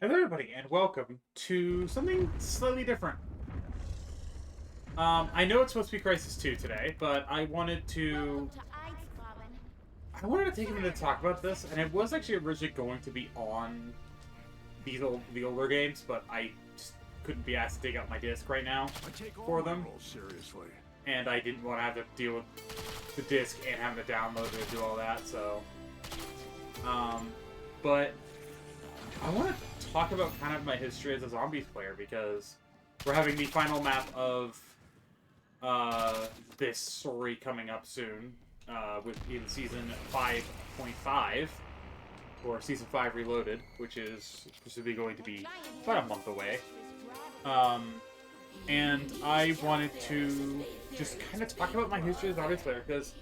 Hello everybody, and welcome to something slightly different. I know it's supposed to be Crisis 2 today, but I wanted to take a minute to talk about this, and it was actually originally going to be on the older games, but I just couldn't be asked to dig out my disc right now for them. Seriously. And I didn't want to have to deal with the disc and having to download it and do all that, so... but I want to talk about kind of my history as a Zombies player, because we're having the final map of this story coming up soon, in Season 5.5, or Season 5 Reloaded, which is presumably going to be about a month away. And I wanted to just kind of talk about my history as a Zombies player, because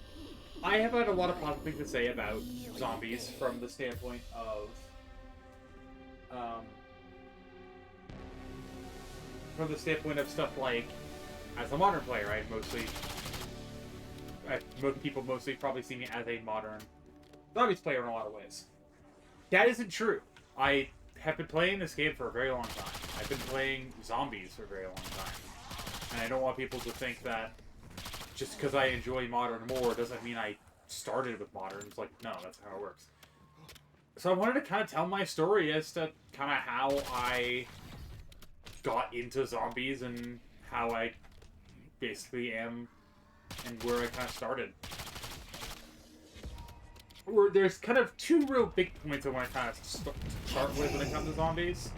I have had a lot of positive things to say about Zombies from the standpoint of stuff like, as a modern player, most people mostly probably see me as a modern Zombies player in a lot of ways. That isn't true. I have been playing this game for a very long time. I've been playing Zombies for a very long time. And I don't want people to think that just because I enjoy modern more doesn't mean I started with modern. It's like, no, that's how it works. So I wanted to kind of tell my story as to kind of how I got into Zombies and how I basically am and where I kind of started. There's kind of two real big points I want to kind of start with when it comes to Zombies.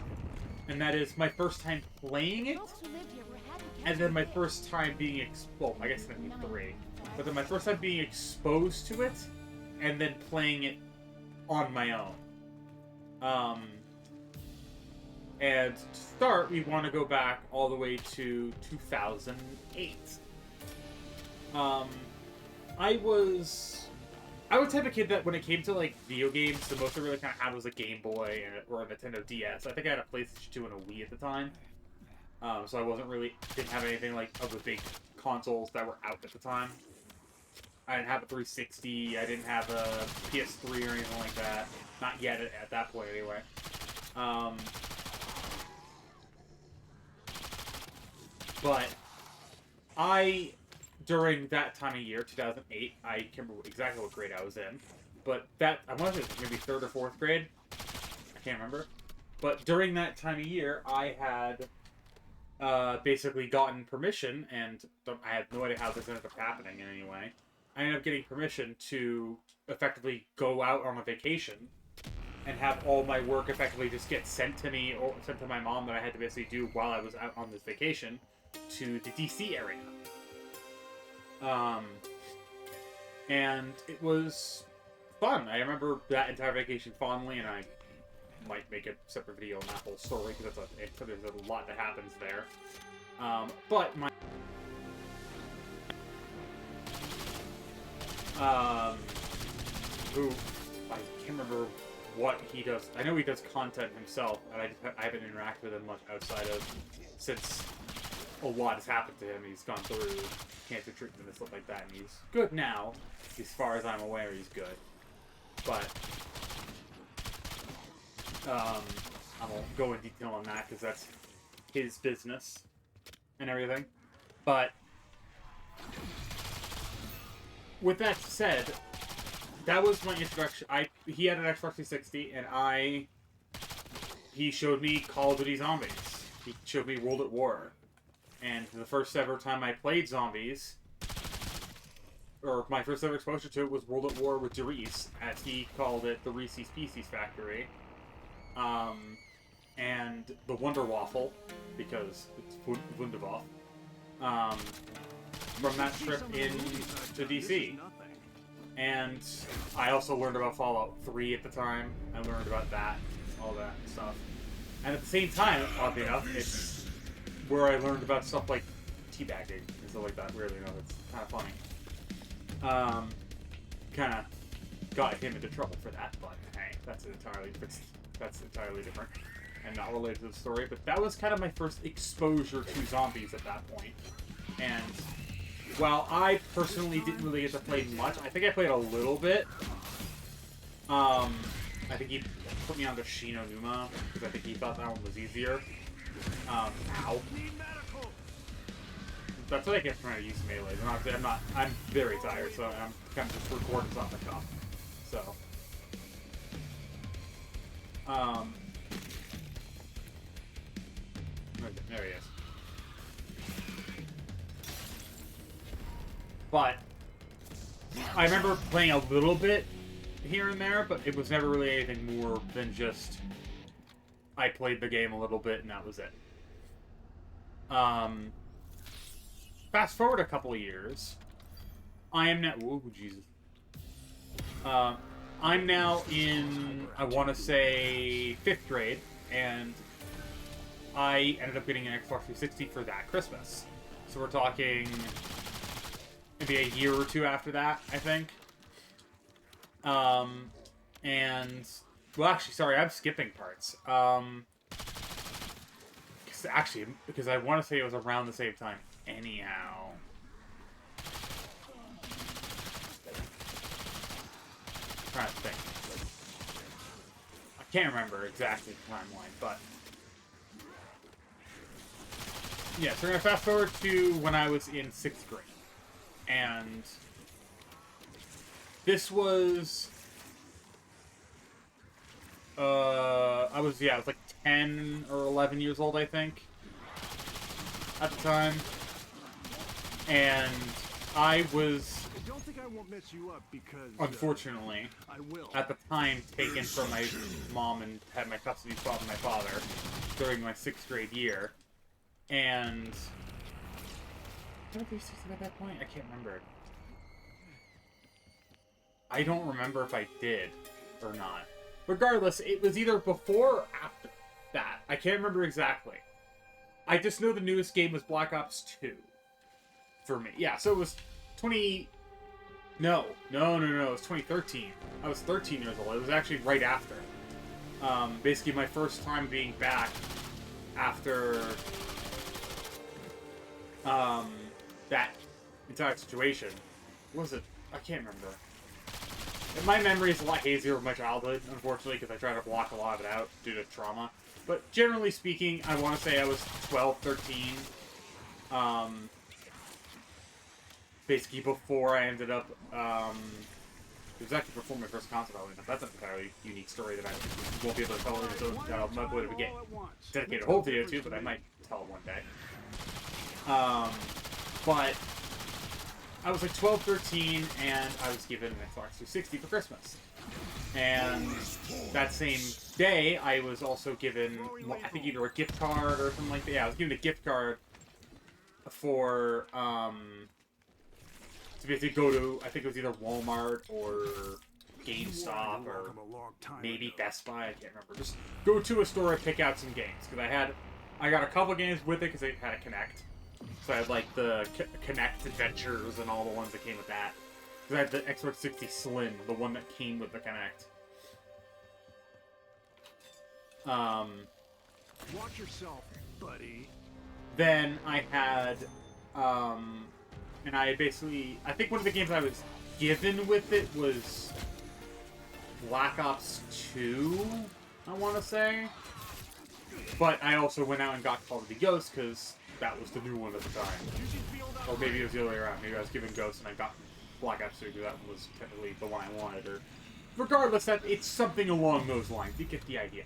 And that is my first time playing it, and then my first time being well, I guess it's going to be three. But then my first time being exposed to it, and then playing it on my own. And to start, we want to go back all the way to 2008. I was the type of kid that when it came to like video games, the most I really kind of had was a Game Boy or a Nintendo DS. I think I had a PlayStation 2 and a Wii at the time. So I didn't have anything like of the big consoles that were out at the time. I didn't have a 360, I didn't have a PS3 or anything like that. Not yet at that point, anyway. But during that time of year, 2008, I can't remember exactly what grade I was in, but I want to say maybe 3rd or 4th grade. I can't remember. But during that time of year, I had basically gotten permission, and I had no idea how this ended up happening in any way. I ended up getting permission to effectively go out on a vacation and have all my work effectively just get sent to me or sent to my mom that I had to basically do while I was out on this vacation to the DC area. And it was fun. I remember that entire vacation fondly, and I might make a separate video on that whole story because there's a lot that happens there. But my who I can't remember what he does. I know he does content himself, and I haven't interacted with him much outside of since a lot has happened to him. He's gone through cancer treatment and stuff like that, and he's good now. As far as I'm aware, he's good. But I won't go in detail on that because that's his business and everything. But with that said, that was my introduction. He had an Xbox 360, and he showed me Call of Duty Zombies. He showed me World at War. And the first ever time I played Zombies, or my first ever exposure to it, was World at War with Derice, as he called it, the Reese's Pieces Factory. And the Wonder Waffle, because it's Wunderwaffe. From that trip to DC. And I also learned about Fallout 3 at the time. I learned about that, all that stuff. And at the same time, oddly enough, it's where I learned about stuff like teabagging and stuff like that. Weirdly enough, it's kind of funny. Kind of got him into trouble for that, but hey, that's entirely different and not related to the story. But that was kind of my first exposure to zombies at that point. And while I personally didn't really get to play much, I think I played a little bit. I think put me on to Shino Numa, because I think he thought that one was easier. Ow. That's what I get from trying to use melees. I'm very tired, so I'm kind of just recording this off the cuff. So. There he is. But I remember playing a little bit here and there, but it was never really anything more than just I played the game a little bit and that was it. Fast forward a couple of years, I am now. Whoa, Jesus. I'm now in, I want to say, 5th grade, and I ended up getting an Xbox 360 for that Christmas. So we're talking maybe a year or two after that, I think. And, well, actually, sorry, I'm skipping parts. Because I want to say it was around the same time. Anyhow. I'm trying to think. I can't remember exactly the timeline, but... Yeah, so we're going to fast forward to when I was in 6th grade. And... This was... I was like 10 or 11 years old, I think. At the time. And I was, I don't think I won't mess you up because, unfortunately, I will. at the time taken from my mom and had my custody swap with my father during my 6th grade year. And... Did I be 16 at that point? I can't remember. I don't remember if I did or not. Regardless, it was either before or after that. I can't remember exactly. I just know the newest game was Black Ops 2. For me. Yeah, so it was 20... No. It was 2013. I was 13 years old. It was actually right after. Basically my first time being back after... that entire situation. What was it? I can't remember. My memory is a lot hazier of my childhood, unfortunately, because I try to block a lot of it out due to trauma. But generally speaking, I want to say I was 12, 13. Basically before I ended up, it was actually before my first console, oddly enough. That's an entirely unique story that I won't be able to tell it, so I'm not going to get dedicated a whole video to, but I might tell it one day. But I was like 12, 13, and I was given an Xbox 360 for Christmas. And that same day, I was also given, I think either a gift card or something like that. Yeah, I was given a gift card for, to basically go to, I think it was either Walmart or GameStop or maybe Best Buy, I can't remember. Just go to a store and pick out some games. Because I got a couple games with it because it had a Kinect. So I had like the Kinect Adventures and all the ones that came with that. Because I had the Xbox 360 Slim, the one that came with the Kinect. Watch yourself, buddy. Then I had, and I basically, I think one of the games I was given with it was Black Ops 2, I want to say. But I also went out and got Call of Duty Ghosts because that was the new one at the time. Or maybe it was the other way around. Maybe I was given Ghosts and I got Black Ops 2 because that was technically the one I wanted. Or regardless, that it's something along those lines. You get the idea.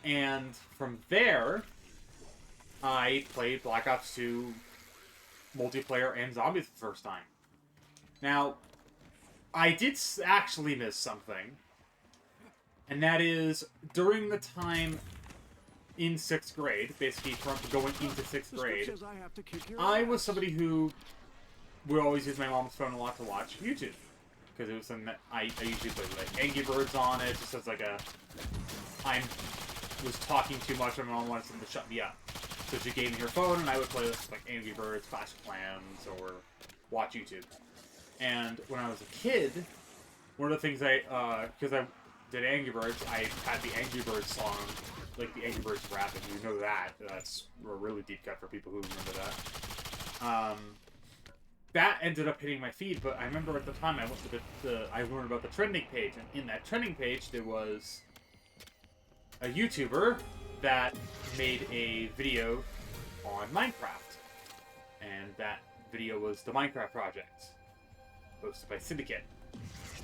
And from there, I played Black Ops 2 multiplayer and zombies the first time. Now, I did actually miss something. And that is, during the time in 6th grade, basically from going into 6th grade, I was somebody who would always use my mom's phone a lot to watch YouTube. Because it was something that I usually played like Angry Birds on it, just as like a... I was talking too much and my mom wanted something to shut me up. So she gave me her phone and I would play this like Angry Birds, Clash of Clans, or watch YouTube. And when I was a kid, one of the things because I did Angry Birds, I had the Angry Birds song, like the Angry Birds rap, if you know that. That's a really deep cut for people who remember that. That ended up hitting my feed, but I remember at the time I went to I learned about the trending page, and in that trending page there was a YouTuber that made a video on Minecraft. And that video was the Minecraft Project, hosted by Syndicate.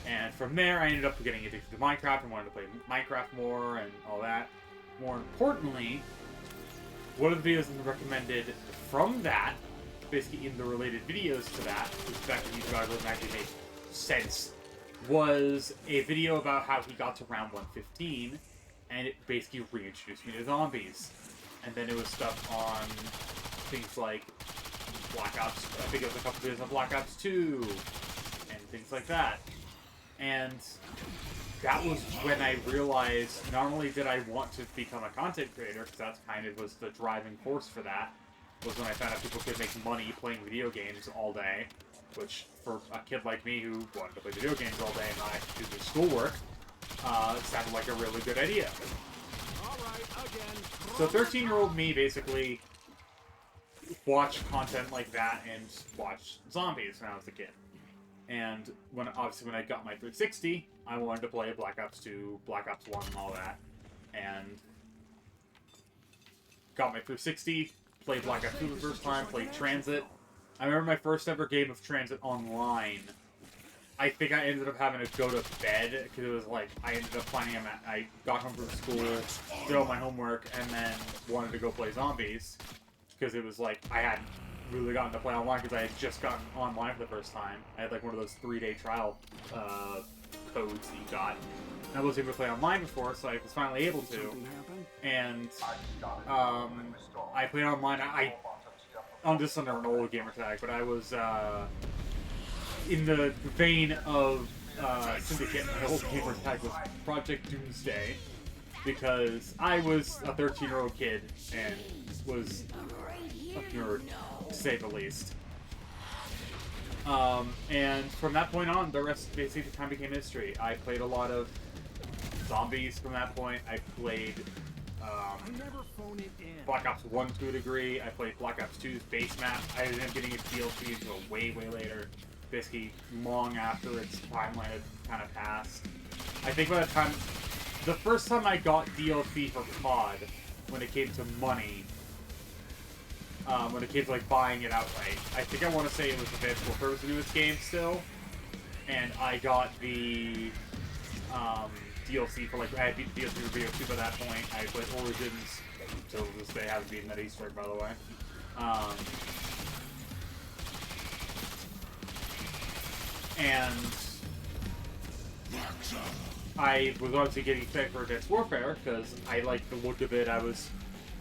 And from there, I ended up getting addicted to Minecraft and wanted to play Minecraft more and all that. More importantly, one of the videos that recommended from that, basically in the related videos to that, which back in YouTube algorithm actually made sense, was a video about how he got to round 115, and it basically reintroduced me to zombies. And then it was stuff on things like Black Ops, I think it was a couple videos on Black Ops 2, and things like that. And that was when I realized not only did I want to become a content creator, because that kind of was the driving force for that, was when I found out people could make money playing video games all day, which for a kid like me who wanted to play video games all day and not actually do their schoolwork, sounded like a really good idea. So 13-year-old me basically watched content like that and watched zombies when I was a kid. And obviously when I got my 360, I wanted to play Black Ops 2, Black Ops 1, and all that. And got my 360, played Black Ops 2 the first time, played Transit. I remember my first ever game of Transit online. I think I ended up having to go to bed, because it was like, I ended up finding I got home from school, did all my homework, and then wanted to go play zombies. Because it was like, I hadn't really gotten to play online, because I had just gotten online for the first time. I had like one of those 3-day trial codes that you got. And I wasn't able to play online before, so I was finally able to. And I played online. I'm just under an old gamer tag, but I was in the vein of Syndicate. My old gamer tag was Project Doomsday, because I was a 13-year-old kid and was a nerd, to say the least. And from that point on, the rest basically kind of became history. I played a lot of zombies from that point. I played Black Ops 1 to a degree. I played Black Ops 2's base map. I ended up getting its DLC until way, way later. Basically, long after its timeline had kind of passed. I think by the time... The first time I got DLC for COD, when it came to money, when it came to like buying it outright, I think I want to say it was available for the newest game still, and I got the DLC for like, I had DLC for Video 2 by that point. I played Origins, so this day hasn't beaten that Easter egg, by the way. And I was obviously getting fed for Advanced Warfare, because I liked the look of it. I was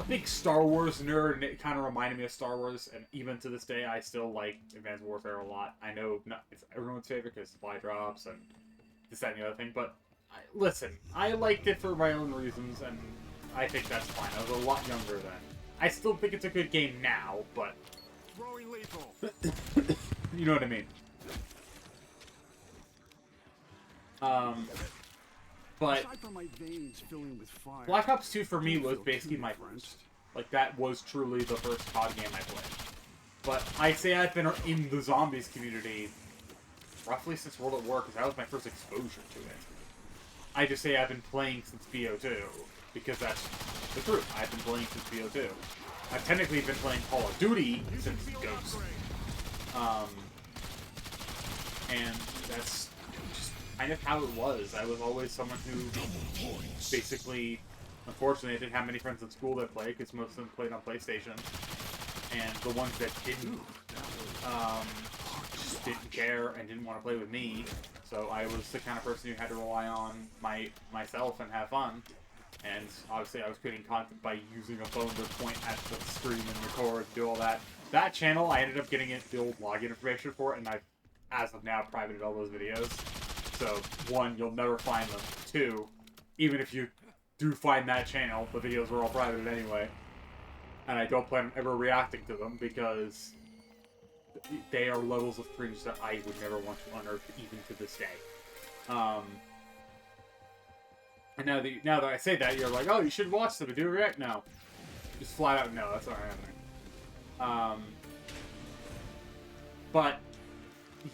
a big Star Wars nerd, and it kind of reminded me of Star Wars, and even to this day, I still like Advanced Warfare a lot. I know it's everyone's favorite because supply drops and this, that, and the other thing, but listen, I liked it for my own reasons, and I think that's fine. I was a lot younger then. I still think it's a good game now, but... You know what I mean. But Black Ops 2 for me was basically my first. Like, that was truly the first COD game I played. But I say I've been in the zombies community roughly since World at War, because that was my first exposure to it. I just say I've been playing since BO2, because that's the truth. I've been playing since BO2. I've technically been playing Call of Duty since Ghost. And that's just kind of how it was. I was always someone who basically, unfortunately, I didn't have many friends in school that played, because most of them played on PlayStation. And the ones that didn't, just didn't care and didn't want to play with me. So I was the kind of person who had to rely on myself and have fun. And obviously I was creating content by using a phone to point at the screen and record, do all that. That channel, I ended up getting the old login information for it, and I've, as of now, privated all those videos. So, 1, you'll never find them. 2, even if you do find that channel, the videos are all privated anyway. And I don't plan on ever reacting to them, because they are levels of cringe that I would never want to unearth, even to this day. And now that I say that, you're like, oh, you should watch them and do a react. No. Just flat out, no, that's not happening. But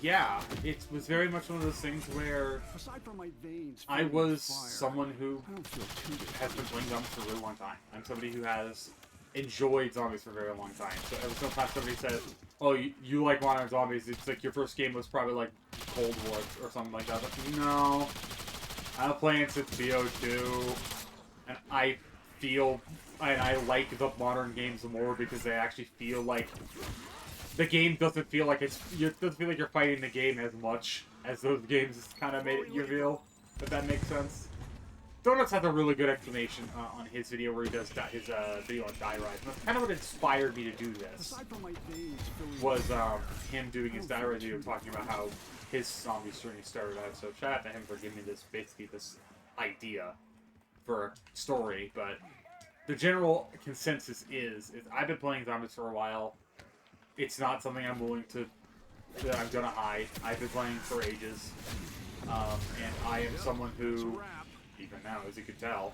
yeah, it was very much one of those things where Aside from my veins, I filling with was fire, someone who I don't feel too good. has been playing zombies for a really long time. I'm somebody who has enjoyed zombies for a very long time. So every single time somebody says, "Oh, you like modern zombies," it's like your first game was probably like Cold War or something like that. But no, I've been playing since BO2, and I like the modern games more because they actually feel like the game doesn't feel like it doesn't feel like you're fighting the game as much as those games kind of made it you feel. If that makes sense. Donuts has a really good explanation on his video where he does his video on Die Rise. And that's kind of what inspired me to do this. Aside from my veins, filling Was him doing his Die Rise video talking about how his zombie journey started out. So shout out to him for giving me this idea for a story. But the general consensus is I've been playing zombies for a while. It's not something I'm willing to that I'm gonna hide. I've been playing for ages, and I am someone who, even now, as you can tell,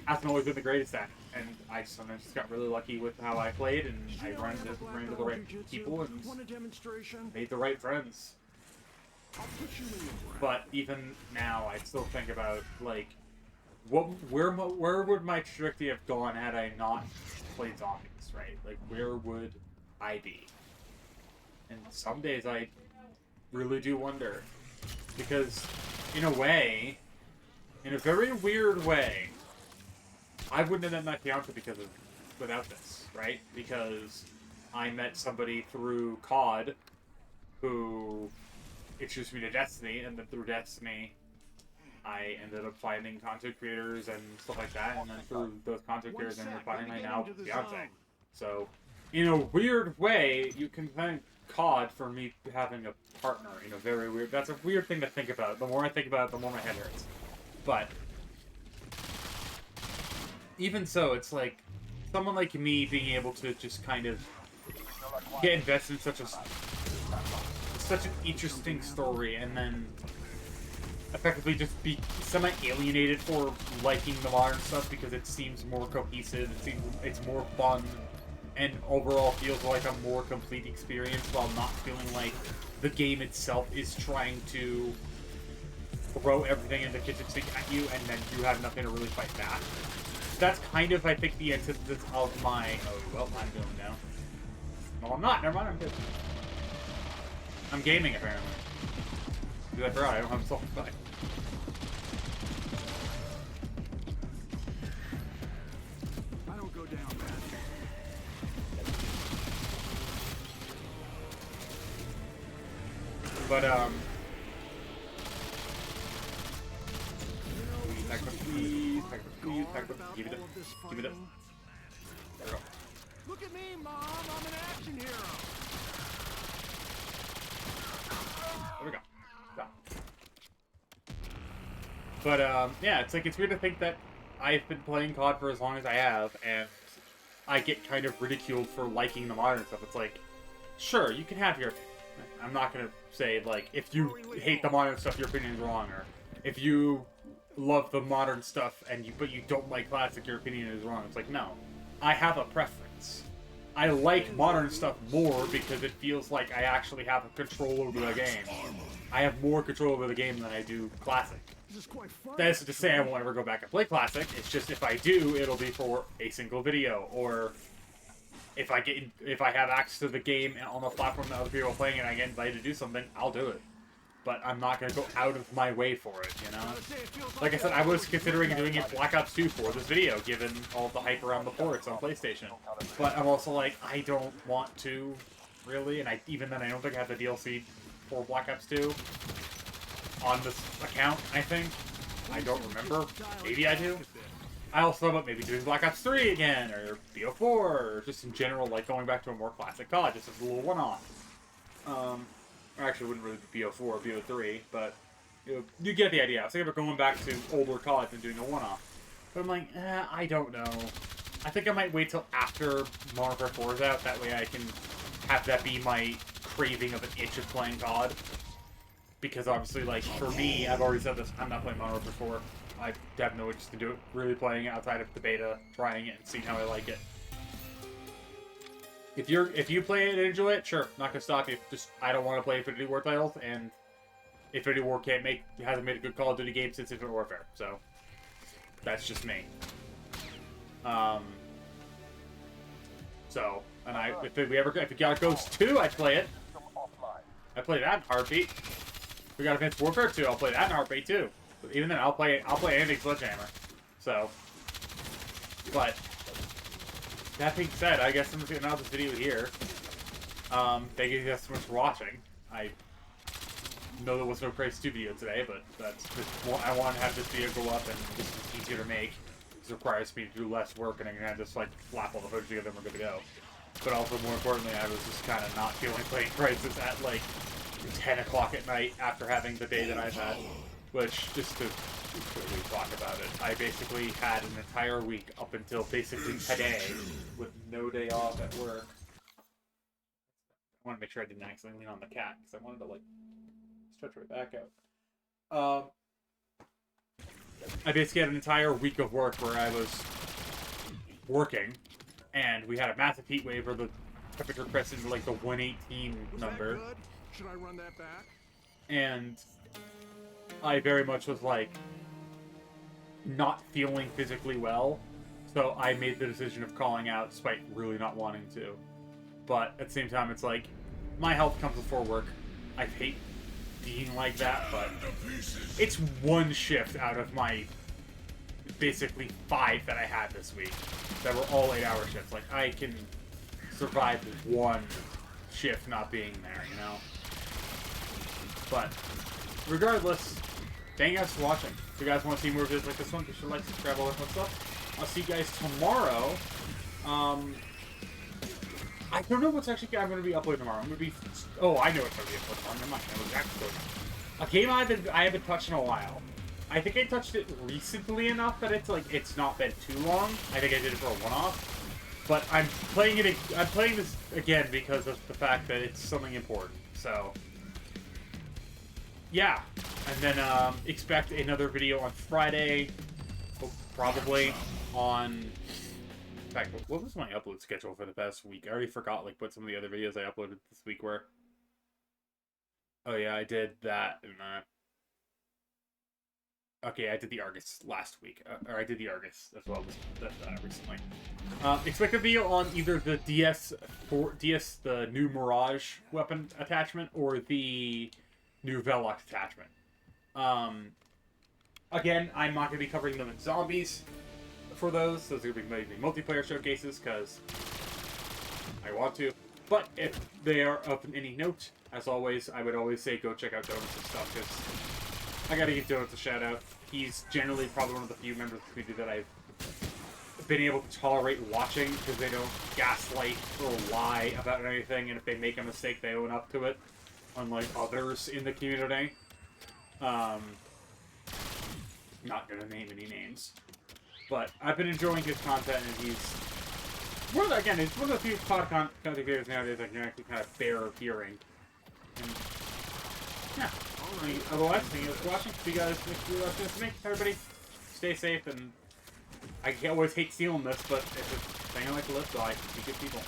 hasn't always been the greatest at it. And I sometimes just got really lucky with how I played, and I ran into the right people and Want a demonstration? made the right friends. I'll put you in the ground. But even now, I still think about like, where would my trajectory have gone had I not played zombies, right? Like, where would I be? And some days I really do wonder, because in a way, in a very weird way, I wouldn't have met my fiance without this, right? Because I met somebody through COD who introduced me to Destiny, and then through Destiny, I ended up finding content creators and stuff like that, and then through those content creators, I ended up finding my now fiance. So, in a weird way, you can thank COD for me having a partner in a very weird... That's a weird thing to think about. The more I think about it, the more my head hurts. But even so, it's like someone like me being able to just kind of get invested in such an interesting story, and then effectively just be semi-alienated for liking the modern stuff because it seems more cohesive, it's more fun, and overall feels like a more complete experience while not feeling like the game itself is trying to throw everything in the kitchen sink at you and then you have nothing to really fight back. That's kind of, I think, the antithesis of my... Oh, well, I'm doing now. No, I'm not. Never mind, I'm good. I'm gaming, apparently. Because I forgot I don't have a self-fight. I don't go down, man. But, give it up. Give it up. There we go. Look at me, Mom. I'm an action hero. There we go. Stop. But, yeah, it's weird to think that I've been playing COD for as long as I have, and I get kind of ridiculed for liking the modern stuff. It's like, sure, you can have your... I'm not gonna say, like, if you hate the modern stuff, your opinion's wrong, or if you love the modern stuff but you don't like classic, your opinion is wrong. It's like, no. I have a preference. I like modern stuff more because it feels like I actually have a control over the game. I have more control over the game than I do classic. This is quite fun. That isn't to say I won't ever go back and play classic. It's just if I do, it'll be for a single video, or if I have access to the game on the platform that other people are playing and I get invited to do something, I'll do it. But I'm not going to go out of my way for it, you know? Like I said, I was considering doing it Black Ops 2 for this video, given all the hype around the ports on PlayStation. But I'm also like, I don't want to, really, and even then I don't think I have the DLC for Black Ops 2 on this account, I think. I don't remember. Maybe I do. I also thought about maybe doing Black Ops 3 again, or BO4, or just in general, like going back to a more classic COD, just as a little one-off. Actually, it wouldn't really be BO4 or BO3, but you get the idea. I was thinking about going back to older CODs and doing a one-off. But I'm like, I don't know. I think I might wait till after Modern Warfare 4 is out, that way I can have that be my craving of an itch of playing COD. Because obviously, like, for me, I've already said this, I'm not playing Modern Warfare 4. I have no interest in really playing it outside of the beta, trying it, and seeing how I like it. If you play it and enjoy it, sure, not gonna stop you. Just I don't want to play Infinity War titles, and Infinity War hasn't made a good Call of Duty game since Infinite Warfare. So that's just me. So, and if it got Ghost 2, I'd play it. I'd play that in heartbeat. If we got Advanced Warfare 2, I'll play that in heartbeat too. But even then, I'll play anything Sledgehammer. So, but that being said, I guess I'm just gonna end this video here. Thank you guys so much for watching. I know there was no Crazy 2 video today, but that's just, I want to have this video go up and this is easier to make. This requires me to do less work, and I can just like slap all the footage together and we're good to go. But also, more importantly, I was just kind of not feeling playing Crisis at like 10 o'clock at night after having the day that I've had. Which, just to quickly talk about it, I basically had an entire week up until basically today with no day off at work. I want to make sure I didn't accidentally lean on the cat because I wanted to like stretch my back out. I basically had an entire week of work where I was working, and we had a massive heat wave where the temperature pressed into like the 118 number. Good? Should I run that back? And I very much was like not feeling physically well, so I made the decision of calling out despite really not wanting to. But at the same time, it's like my health comes before work. I hate being like that, but it's one shift out of my basically 5 that I had this week that were all 8-hour shifts. Like, I can survive one shift not being there, you know? But regardless, thank you guys for watching. If you guys want to see more videos like this one, be sure to like, subscribe, all that fun stuff. I'll see you guys tomorrow. I don't know what's actually I'm going to be uploading tomorrow. I'm going to be... Oh, I know what's going to be uploaded tomorrow. Never mind. I know exactly what's going on. A game I haven't touched in a while. I think I touched it recently enough that it's not been too long. I think I did it for a one-off. But I'm playing this again because of the fact that it's something important. So, yeah. And then expect another video on Friday. Probably on... In fact, what was my upload schedule for the past week? I already forgot like what some of the other videos I uploaded this week were. Oh yeah, I did that. Okay, I did the Argus last week, or I did the Argus as well recently. Expect a video on either the the new Mirage weapon attachment, or the new Velox attachment. Again, I'm not going to be covering them in Zombies. For those are going to be maybe multiplayer showcases because I want to. But if they are of any note, as always, I would always say go check out Donuts and stuff because I got to give Donuts a shout out. He's generally probably one of the few members of the community that I've been able to tolerate watching because they don't gaslight or lie about anything, and if they make a mistake, they own up to it, unlike others in the community. Not gonna name any names. But I've been enjoying his content, and he's it's one of the few content creators nowadays that can actually kind of bear hearing. And yeah. Otherwise, thank you guys for watching. See you guys next video after this. Everybody, stay safe, and I always hate stealing this, but it's a thing I like to live by. Be good people.